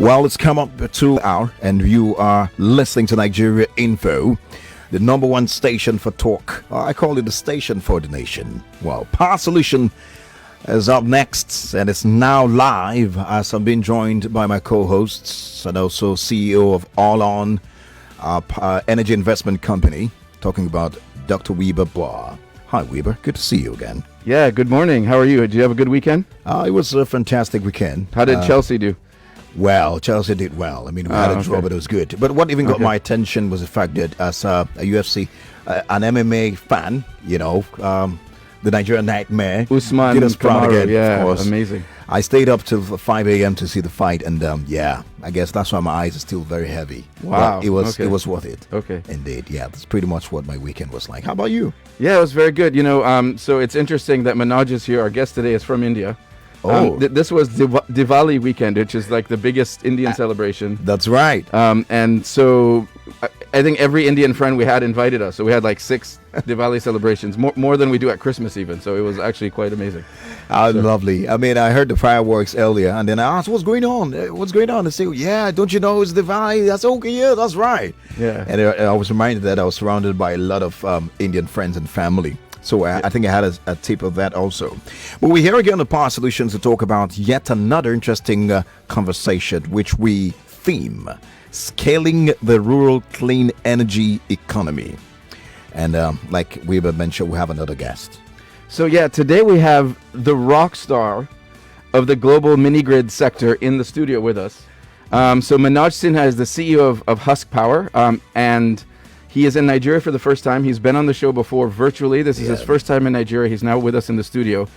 Well, it's come up to hour, and you are listening to Nigeria Info, the number one station for talk. I call it the station for the nation. Well, Power Solution is up next, and it's now live as I'm being joined by my co-hosts and also CEO of All On Energy Investment Company, talking about Dr. Wiebe Boer. Hi, Wiebe. Good to see you again. Yeah, good morning. How are you? Did you have a good weekend? It was a fantastic weekend. How did Chelsea do? Well, Chelsea did well. I mean, we had a draw, but it was good. But what even got my attention was the fact that as a UFC, an MMA fan, the Nigerian Nightmare, Usman did us proud again, yeah, of course. Amazing. I stayed up till 5 a.m. to see the fight, and I guess that's why my eyes are still very heavy. Wow. But it was worth it. Okay. Indeed, yeah. That's pretty much what my weekend was like. How about you? Yeah, it was very good. So it's interesting that Manoj is here. Our guest today is from India. This was Diwali weekend, which is like the biggest Indian celebration. That's right. And so I think every Indian friend we had invited us. So we had like 6 Diwali celebrations, more than we do at Christmas even. So it was actually quite amazing. Lovely. I mean, I heard the fireworks earlier, and then I asked, what's going on? What's going on? They say, yeah, don't you know it's Diwali? That's okay, yeah, that's right. Yeah. And I was reminded that I was surrounded by a lot of Indian friends and family. So I think I had a tip of that also. But we're here again on the Power Solutions to talk about yet another interesting conversation, which we theme scaling the rural clean energy economy. And like Wiebe mentioned, we have another guest. So yeah, today we have the rock star of the global MiniGrid sector in the studio with us. So Manoj Sinha is the CEO of Husk Power, and he is in Nigeria for the first time. He's been on the show before virtually. This is his first time in Nigeria. He's now with us in the studio.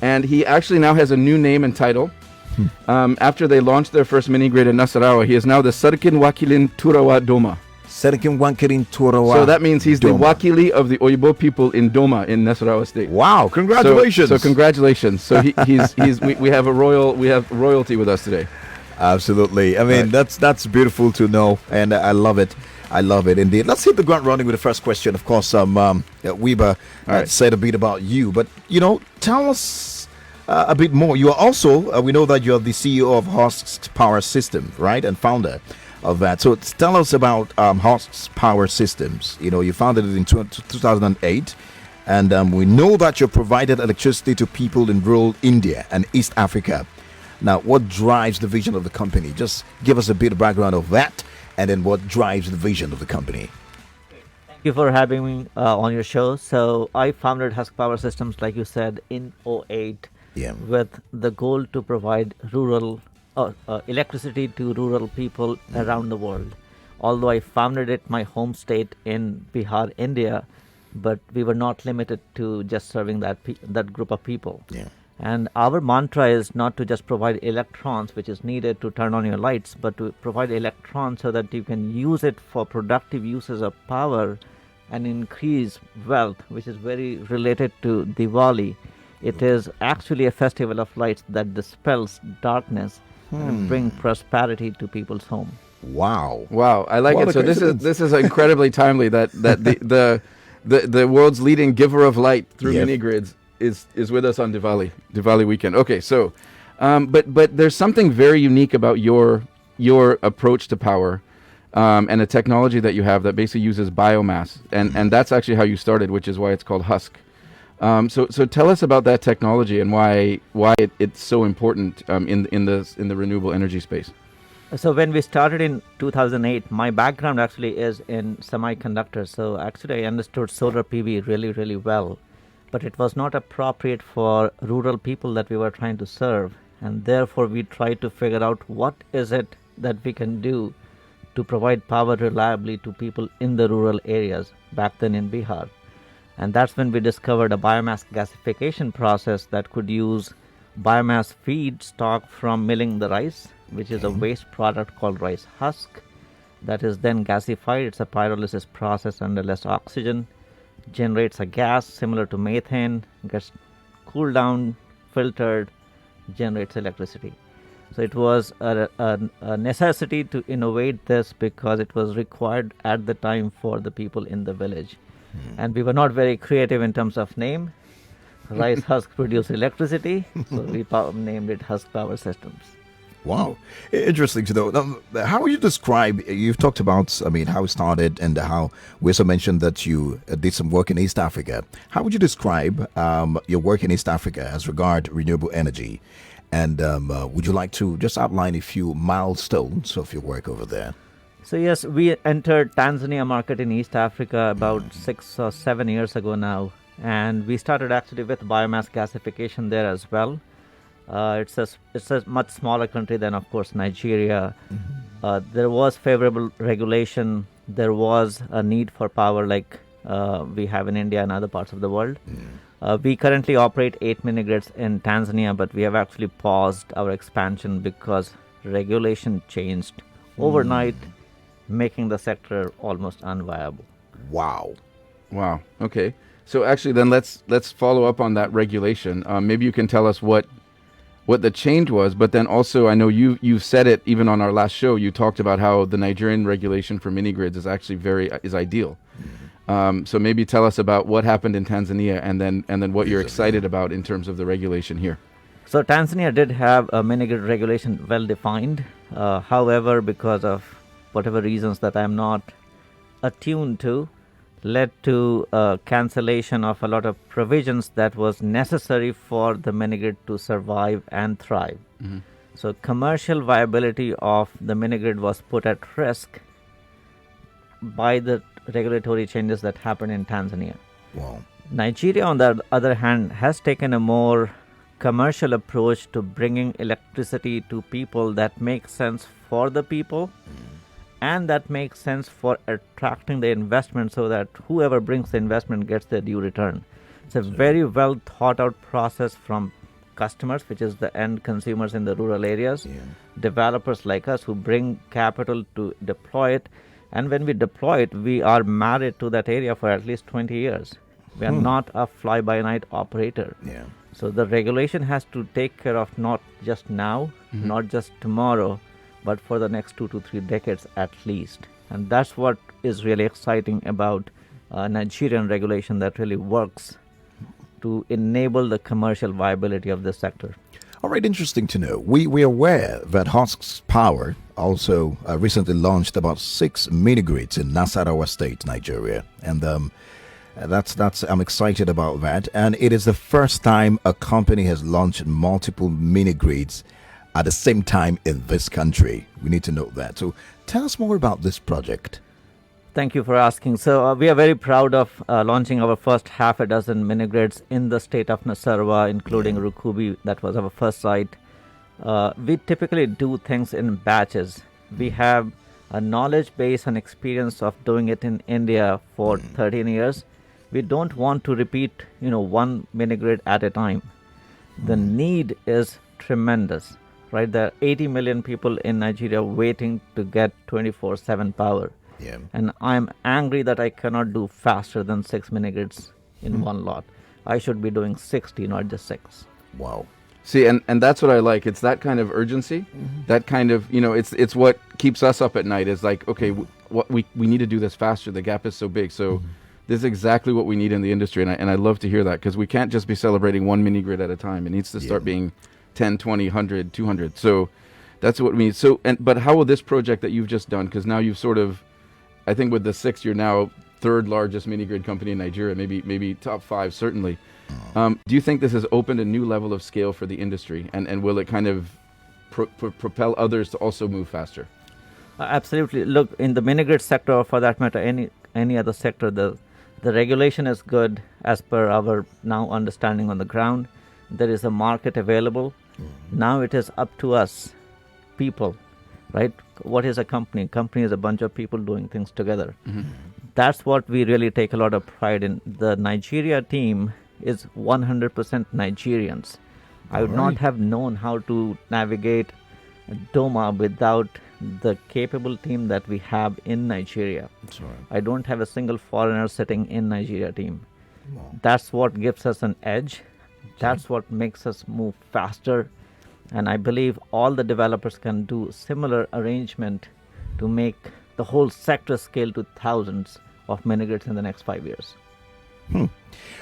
And he actually now has a new name and title. After they launched their first mini-grid in Nasarawa, he is now the Sarkin Wakilin Turawa Doma. Sarkin Wakilin Turawa. So that means he's Doma. the Wakili of the Oyibo people in Doma in Nasarawa State. Wow, congratulations. So congratulations. So we have royalty with us today. Absolutely. I mean, that's beautiful to know, and I love it. I love it indeed. Let's hit the ground running with the first question. Of course, Wiebe said a bit about you, but tell us a bit more. You are also, we know that you are the CEO of Husk Power Systems, right, and founder of that. So tell us about Husk Power Systems. You founded it in 2008, and we know that you provided electricity to people in rural India and East Africa. Now, what drives the vision of the company? Just give us a bit of background of that. And then what drives the vision of the company? Thank you for having me on your show. So I founded Husk Power Systems, like you said, in 2008 with the goal to provide rural electricity to rural people around the world. Although I founded it my home state in Bihar, India, but we were not limited to just serving that group of people. Yeah. And our mantra is not to just provide electrons, which is needed to turn on your lights, but to provide electrons so that you can use it for productive uses of power and increase wealth, which is very related to Diwali. It is actually a festival of lights that dispels darkness and bring prosperity to people's home. Wow. I like it. So this is incredibly timely that the world's leading giver of light through mini-grids is with us on Diwali weekend. Okay, so, but there's something very unique about your approach to power, and a technology that you have that basically uses biomass, and that's actually how you started, which is why it's called Husk. So tell us about that technology and why it's so important in the renewable energy space. So when we started in 2008, my background actually is in semiconductors. So actually I understood solar PV really, really well. But it was not appropriate for rural people that we were trying to serve. And therefore, we tried to figure out what is it that we can do to provide power reliably to people in the rural areas, back then in Bihar. And that's when we discovered a biomass gasification process that could use biomass feedstock from milling the rice, which is a waste product called rice husk, that is then gasified. It's a pyrolysis process under less oxygen, generates a gas similar to methane, gets cooled down, filtered, generates electricity. So it was a necessity to innovate this because it was required at the time for the people in the village. And we were not very creative in terms of name. Rice husk produce electricity, so we named it Husk Power Systems. Wow. Interesting to know. Now, how would you describe, you've talked about, I mean, how it started and how we also mentioned that you did some work in East Africa. How would you describe your work in East Africa as regard renewable energy? And would you like to just outline a few milestones of your work over there? So yes, we entered Tanzania market in East Africa about 6 or 7 years ago now. And we started actually with biomass gasification there as well. It's a much smaller country than, of course, Nigeria. There was favorable regulation. There was a need for power like we have in India and other parts of the world. We currently operate 8 MiniGrids in Tanzania, but we have actually paused our expansion because regulation changed overnight, making the sector almost unviable. Wow. Wow. Okay. So actually, then let's follow up on that regulation. Maybe you can tell us what the change was, but then also I know you've said it even on our last show. You talked about how the Nigerian regulation for mini-grids is actually is ideal. So maybe tell us about what happened in Tanzania and then what you're excited about in terms of the regulation here. So Tanzania did have a mini-grid regulation well defined. However, because of whatever reasons that I'm not attuned to, led to cancellation of a lot of provisions that was necessary for the mini-grid to survive and thrive. So commercial viability of the mini-grid was put at risk by the regulatory changes that happened in Tanzania. Wow. Nigeria, on the other hand, has taken a more commercial approach to bringing electricity to people that makes sense for the people. And that makes sense for attracting the investment so that whoever brings the investment gets their due return. It's a very well thought out process from customers, which is the end consumers in the rural areas, developers like us who bring capital to deploy it. And when we deploy it, we are married to that area for at least 20 years. We are not a fly-by-night operator. So the regulation has to take care of not just now, not just tomorrow, but for the next 2 to 3 decades at least. And that's what is really exciting about Nigerian regulation that really works to enable the commercial viability of this sector. All right, interesting to know. We are aware that Husk Power also recently launched about 6 mini-grids in Nasarawa State, Nigeria. And that's I'm excited about that. And it is the first time a company has launched multiple mini-grids at the same time in this country. We need to know that. So tell us more about this project. Thank you for asking. So we are very proud of launching our first half a dozen mini-grids in the state of Nasarawa, including Rukubi. That was our first site. We typically do things in batches. We have a knowledge base and experience of doing it in India for 13 years. We don't want to repeat, one mini-grid at a time. The need is tremendous. Right, there are 80 million people in Nigeria waiting to get 24/7 power. And I'm angry that I cannot do faster than 6 mini-grids in one lot. I should be doing 60, not just 6. Wow. See, and that's what I like. It's that kind of urgency, that kind of, it's what keeps us up at night is like, okay, we need to do this faster. The gap is so big. So this is exactly what we need in the industry. And I love to hear that because we can't just be celebrating one mini-grid at a time. It needs to start being 10, 20, 100, 200. So that's what we need. So, but how will this project that you've just done, because now you've sort of, I think with the 6, you're now 3rd largest mini-grid company in Nigeria, maybe top 5, certainly. Do you think this has opened a new level of scale for the industry? And will it kind of propel others to also move faster? Absolutely. Look, in the mini-grid sector, or for that matter, any other sector, the regulation is good as per our now understanding on the ground. There is a market available. Now it is up to us, people, right? What is a company? Company is a bunch of people doing things together. That's what we really take a lot of pride in. The Nigeria team is 100% Nigerians. I would not have known how to navigate Doma without the capable team that we have in Nigeria. That's right. I don't have a single foreigner sitting in Nigeria team. That's what gives us an edge. That's what makes us move faster. And I believe all the developers can do similar arrangement to make the whole sector scale to thousands of mini-grids in the next 5 years.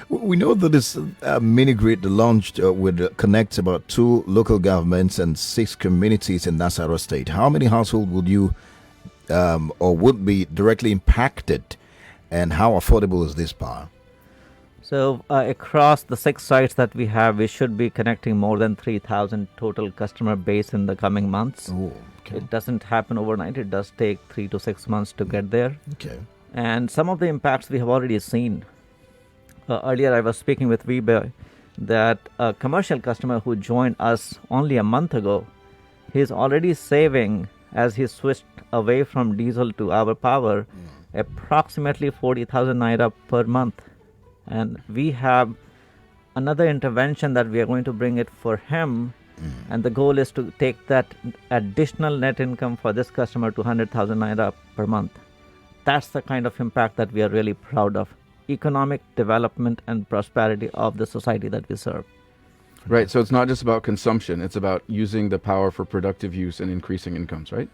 We know that this mini grid launched would connect about 2 local governments and 6 communities in Nasarawa State. How many households would you or would be directly impacted, and how affordable is this power? So across the 6 sites that we have, we should be connecting more than 3,000 total customer base in the coming months. Oh, okay. It doesn't happen overnight. It does take 3 to 6 months to get there. Okay. And some of the impacts we have already seen. Earlier I was speaking with Wiebe that a commercial customer who joined us only a month ago, he's already saving, as he switched away from diesel to our power, approximately 40,000 naira per month. And we have another intervention that we are going to bring it for him. And the goal is to take that additional net income for this customer to 100,000 naira per month. That's the kind of impact that we are really proud of. Economic development and prosperity of the society that we serve. Right. So it's not just about consumption. It's about using the power for productive use and increasing incomes, right?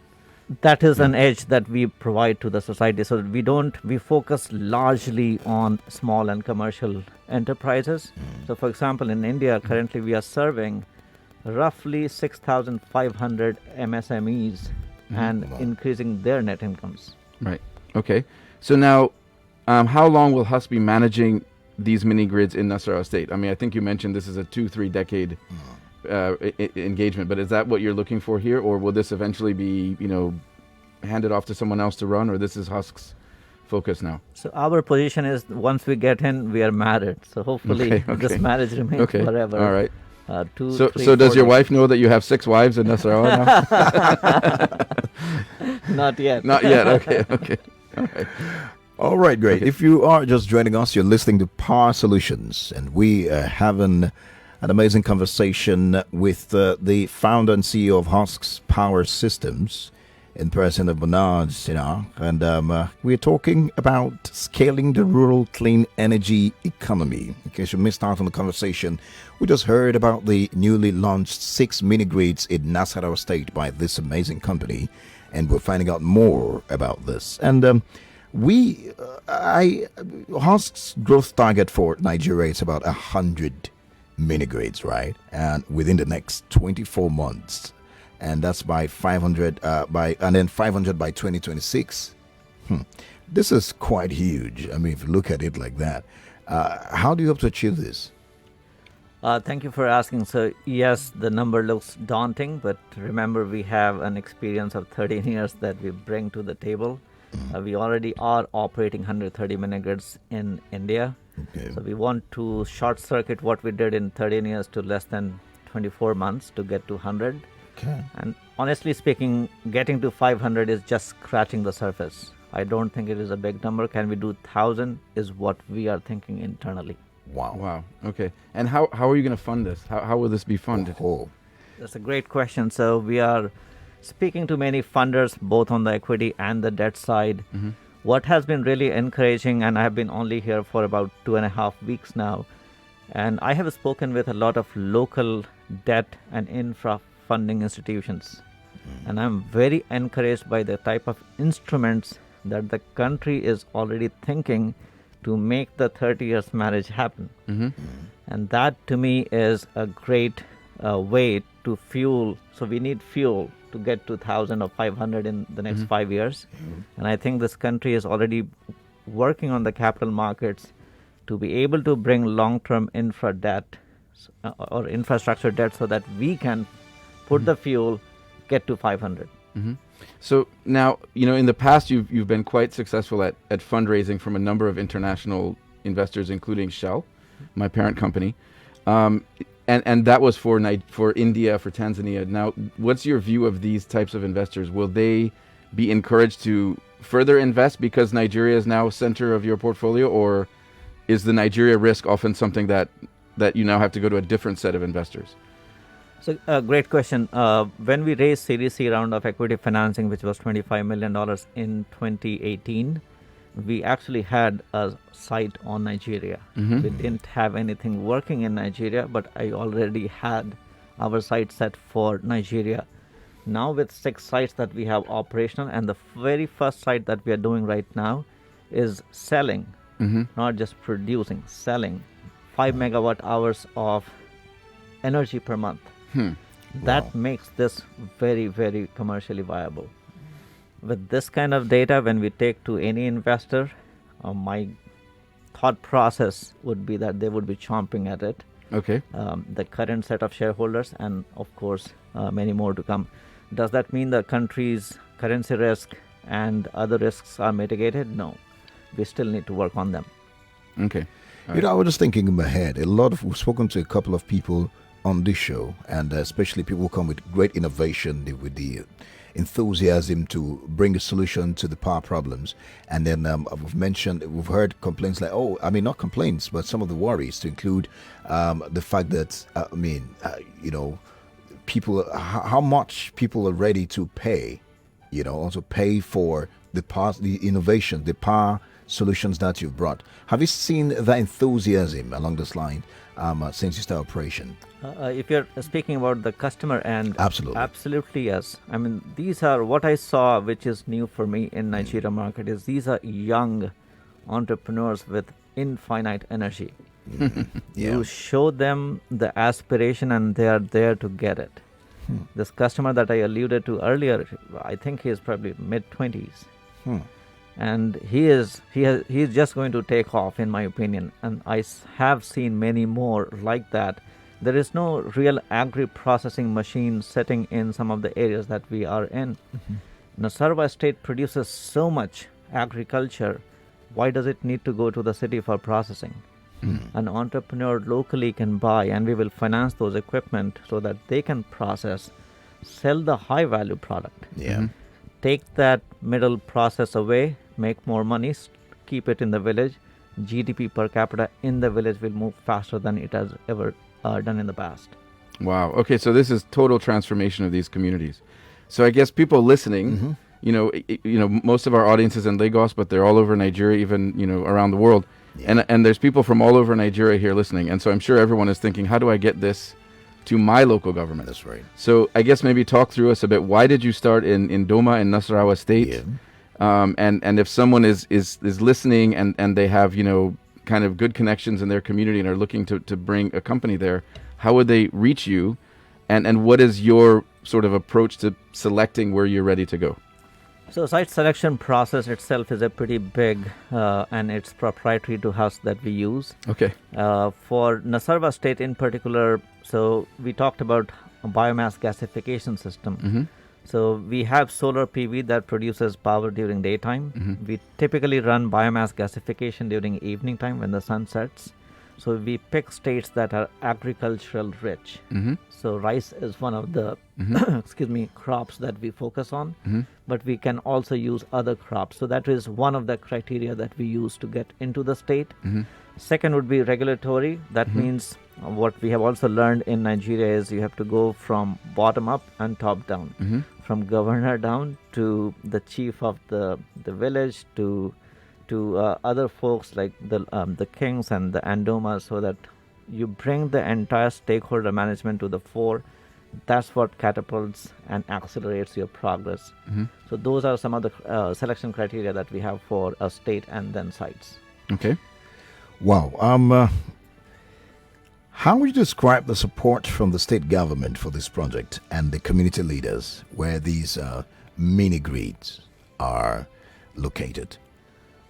That is an edge that we provide to the society. So we focus largely on small and commercial enterprises. So for example, in India, currently we are serving roughly 6,500 MSMEs and increasing their net incomes. Right. Okay. So now, how long will Husks be managing these mini grids in Nasarawa State? I mean, I think you mentioned this is a 2-3 decade engagement, but is that what you're looking for here, or will this eventually be, handed off to someone else to run, or this is Husks' focus now? So our position is once we get in, we are married. So hopefully this marriage remains forever. All right. 2, so 3, so does 4 your days. wife know that you have 6 wives in Nasarawa now? Not yet. Not yet. Okay. All right. All right, great. If you are just joining us, you're listening to Power Solutions, and we are having an amazing conversation with the founder and CEO of Husk Power Systems, in person of Manoj Sinha, and we're talking about scaling the rural clean energy economy. In case you missed out on the conversation, we just heard about the newly launched 6 mini grids in Nasarawa State by this amazing company, and we're finding out more about this. And Husk's growth target for Nigeria is about 100 mini grids, right? And within the next 24 months, and that's by 500 and then 500 by 2026. This is quite huge. I mean, if you look at it like that, how do you hope to achieve this? Thank you for asking. So yes, the number looks daunting, but remember we have an experience of 13 years that we bring to the table. We already are operating 130 MiniGrids in India. Okay. So we want to short circuit what we did in 13 years to less than 24 months to get to 100. Okay. And honestly speaking, getting to 500 is just scratching the surface. I don't think it is a big number. Can we do 1,000 is what we are thinking internally. Wow. Okay. And how are you going to fund this? How will this be funded? That's a great question. So we are speaking to many funders, both on the equity and the debt side. What has been really encouraging, and I have been only here for about 2.5 weeks now, and I have spoken with a lot of local debt and infra funding institutions. And I'm very encouraged by the type of instruments that the country is already thinking to make the 30 years marriage happen. And that to me is a great way to fuel. So we need fuel to get to 1,000 or 500 in the next 5 years. And I think this country is already working on the capital markets to be able to bring long-term infra debt or infrastructure debt so that we can put the fuel, get to 500. So now, in the past, you've been quite successful at fundraising from a number of international investors, including Shell, my parent company. And that was for India, for Tanzania. Now, what's your view of these types of investors? Will they be encouraged to further invest because Nigeria is now center of your portfolio, or is the Nigeria risk often something that you now have to go to a different set of investors? So, great question. When we raised Series C round of equity financing, which was $25 million in 2018, we actually had a site on Nigeria. We didn't have anything working in Nigeria, but I already had our site set for Nigeria. Now with 6 sites that we have operational, and the very first site that we are doing right now is selling not just producing, selling 5 megawatt hours of energy per month. That makes this very, very commercially viable. With this kind of data, when we take to any investor, my thought process would be that they would be chomping at it. Okay. The current set of shareholders and, of course, many more to come. Does that mean the country's currency risk and other risks are mitigated? No. We still need to work on them. Okay. I was just thinking in my head, we've spoken to a couple of people on this show, and especially people who come with great innovation, with the enthusiasm to bring a solution to the power problems. And then we've heard complaints like, not complaints, but some of the worries to include the fact that, people, how much people are ready to pay, also pay for the innovation, the power solutions that you've brought. Have you seen that enthusiasm along this line since you start operation? If you're speaking about the customer end, absolutely yes. I mean, these are what I saw, which is new for me in Nigeria market, is these are young entrepreneurs with infinite energy. You show them the aspiration and they are there to get it. This customer that I alluded to earlier, I think he is probably mid-20s. And he is just going to take off, in my opinion. And I have seen many more like that. There is no real agri-processing machine sitting in some of the areas that we are in. Nasarawa State produces so much agriculture. Why does it need to go to the city for processing? An entrepreneur locally can buy, and we will finance those equipment so that they can process, sell the high-value product. Take that middle process away, make more money, keep it in the village. GDP per capita in the village will move faster than it has ever done in the past. Wow. Okay, so this is total transformation of these communities. So I guess people listening, most of our audience is in Lagos, but they're all over Nigeria, even around the world. And there's people from all over Nigeria here listening. And so I'm sure everyone is thinking, how do I get this to my local government? That's right. So I guess maybe talk through us a bit. Why did you start in Doma in Nasarawa State? And if someone is listening and they have, kind of good connections in their community and are looking to bring a company there, how would they reach you? And what is your sort of approach to selecting where you're ready to go? So site selection process itself is a pretty big and it's proprietary to Husks that we use. Okay. For Nasarawa State in particular, so we talked about a biomass gasification system. So we have solar PV that produces power during daytime. We typically run biomass gasification during evening time when the sun sets. So we pick states that are agricultural rich. So rice is one of the crops that we focus on, but we can also use other crops. So that is one of the criteria that we use to get into the state. Second would be regulatory. That means what we have also learned in Nigeria is you have to go from bottom up and top down, from governor down to the chief of the village to other folks like the kings and the andomas, so that you bring the entire stakeholder management to the fore. That's what catapults and accelerates your progress. So those are some of the selection criteria that we have for a state and then sites. Okay. Wow. How would you describe the support from the state government for this project and the community leaders where these MiniGrids are located?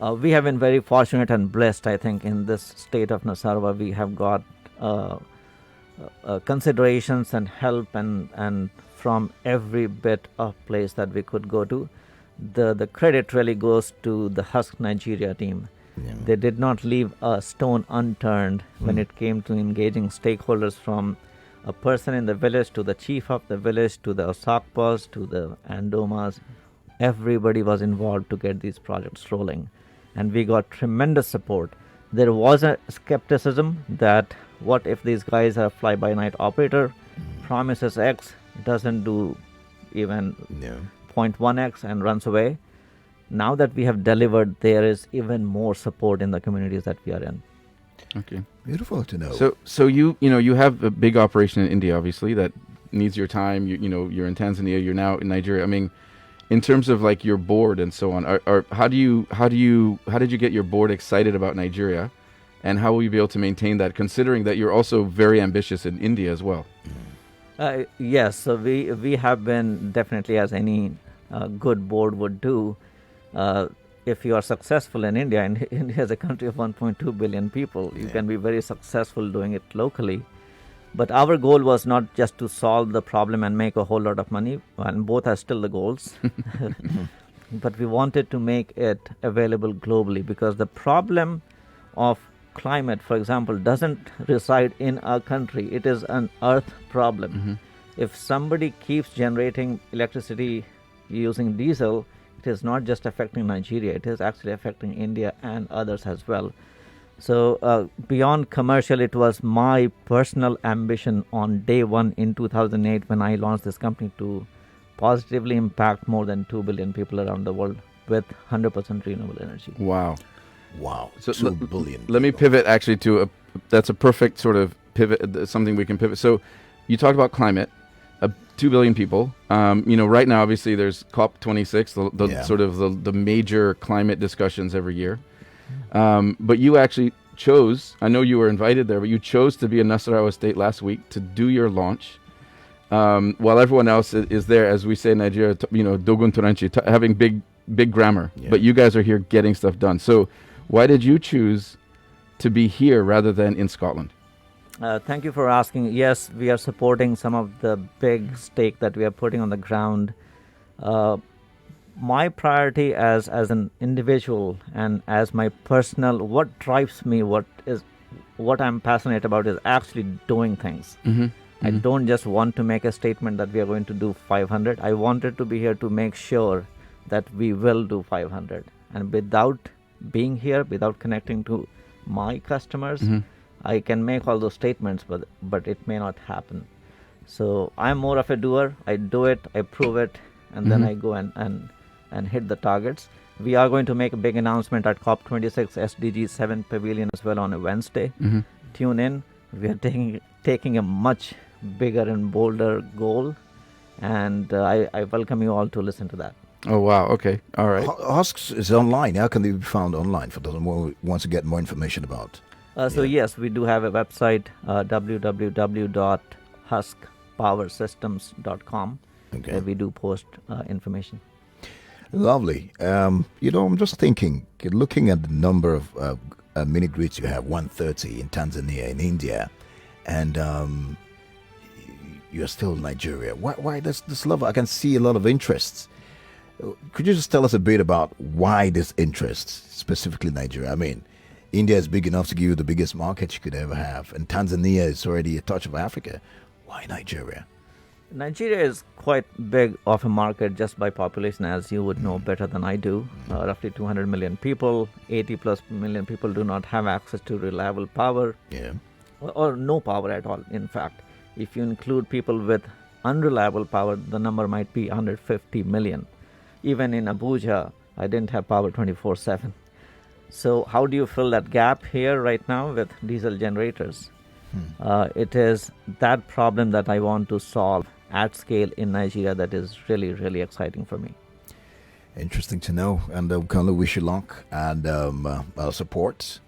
We have been very fortunate and blessed, I think, in this state of Nasarawa. We have got considerations and help and from every bit of place that we could go to. The credit really goes to the Husk Nigeria team. They did not leave a stone unturned when it came to engaging stakeholders, from a person in the village to the chief of the village to the Osakpas to the Andomas. Everybody was involved to get these projects rolling. And we got tremendous support. There was a skepticism that what if these guys are fly-by-night operator, promises X, doesn't do even 0.1X and runs away. Now that we have delivered, there is even more support in the communities that we are in. Okay. Beautiful to know. So you have a big operation in India, obviously, that needs your time. You're in Tanzania. You're now in Nigeria. I mean, in terms of like your board and so on, how did you get your board excited about Nigeria, and how will you be able to maintain that, considering that you're also very ambitious in India as well? Yes, so we have been definitely, as any good board would do. If you are successful in India, and India is a country of 1.2 billion people, you can be very successful doing it locally. But our goal was not just to solve the problem and make a whole lot of money, and both are still the goals. But we wanted to make it available globally, because the problem of climate, for example, doesn't reside in our country. It is an earth problem. If somebody keeps generating electricity using diesel, it is not just affecting Nigeria, it is actually affecting India and others as well. So beyond commercial, it was my personal ambition on day one in 2008 when I launched this company to positively impact more than 2 billion people around the world with 100% renewable energy. Wow. So 2 billion. Let me pivot actually to that's a perfect sort of pivot, something we can pivot. So you talked about climate, 2 billion people. Right now, obviously, there's COP26, sort of the major climate discussions every year. But you actually chose, I know you were invited there, but you chose to be in Nasarawa State last week to do your launch, while everyone else is there, as we say in Nigeria, dogun turanchi, having big grammar. Yeah. But you guys are here getting stuff done. So why did you choose to be here rather than in Scotland? Thank you for asking. Yes, we are supporting some of the big stake that we are putting on the ground. My priority as an individual and as my personal, what drives me, what I'm passionate about is actually doing things. I don't just want to make a statement that we are going to do 500. I wanted to be here to make sure that we will do 500. And without being here, without connecting to my customers, I can make all those statements, but it may not happen. So I'm more of a doer. I do it, I prove it, and then I go and hit the targets. We are going to make a big announcement at COP26 SDG 7 Pavilion as well on a Wednesday. Tune in. We are taking a much bigger and bolder goal, and I welcome you all to listen to that. Oh, wow. Okay. All right. Husks is online. How can they be found online for those who want to get more information about? Yes, we do have a website, www.huskpowersystems.com, where we do post information. Lovely. I'm just thinking, looking at the number of MiniGrids you have, 130 in Tanzania, in India, and you're still in Nigeria. Why this love? I can see a lot of interests. Could you just tell us a bit about why this interest, specifically Nigeria? I mean, India is big enough to give you the biggest market you could ever have, and Tanzania is already a touch of Africa. Why Nigeria? Nigeria is quite big of a market just by population, as you would know better than I do. Roughly 200 million people, 80 plus million people do not have access to reliable power, or no power at all. In fact, if you include people with unreliable power, the number might be 150 million. Even in Abuja, I didn't have power 24/7. So how do you fill that gap here right now with diesel generators? It is that problem that I want to solve at scale in Nigeria that is really, really exciting for me. Interesting to know, and we can only wish you luck and our support.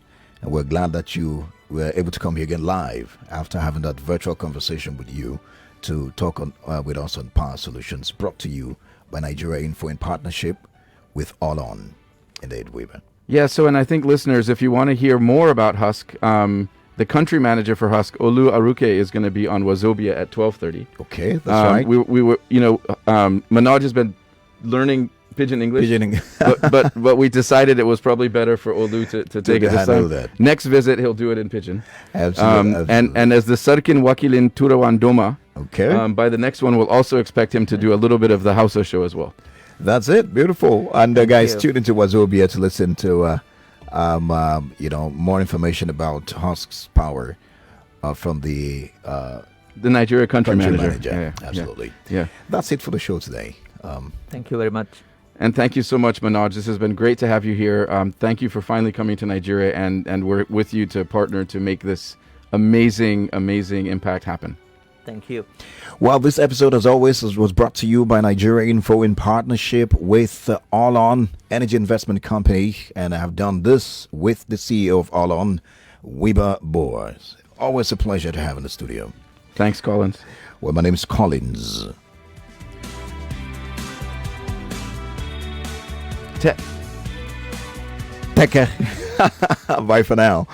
And we're glad that you were able to come here again live after having that virtual conversation with you to talk with us on Power Solutions, brought to you by Nigeria Info in partnership with All On. Indeed, Wiebe. Yeah, so, and I think listeners, if you want to hear more about Husk, the country manager for Husk, Olu Aruke, is going to be on Wazobia at 12:30. Okay, that's right. We were, Manoj has been learning Pidgin English, but we decided it was probably better for Olu to take it this time. Next visit, he'll do it in Pidgin. Absolutely. And as the Sarkin Wakilin Turawan Doma, by the next one, we'll also expect him to do a little bit of the Hausa show as well. That's it. Beautiful. And guys, tune into Wazobia to listen to more information about Husk's Power from the Nigeria country manager. Yeah, absolutely. Yeah. That's it for the show today. Thank you very much. And thank you so much, Manoj. This has been great to have you here. Thank you for finally coming to Nigeria, and we're with you to partner to make this amazing, amazing impact happen. Thank you. Well, this episode, as always, was brought to you by Nigeria Info in partnership with All On Energy Investment Company, and I have done this with the CEO of All On, Wiebe Boer. Always a pleasure to have in the studio. Thanks, Collins. Well, my name is Collins. Teke. Bye for now.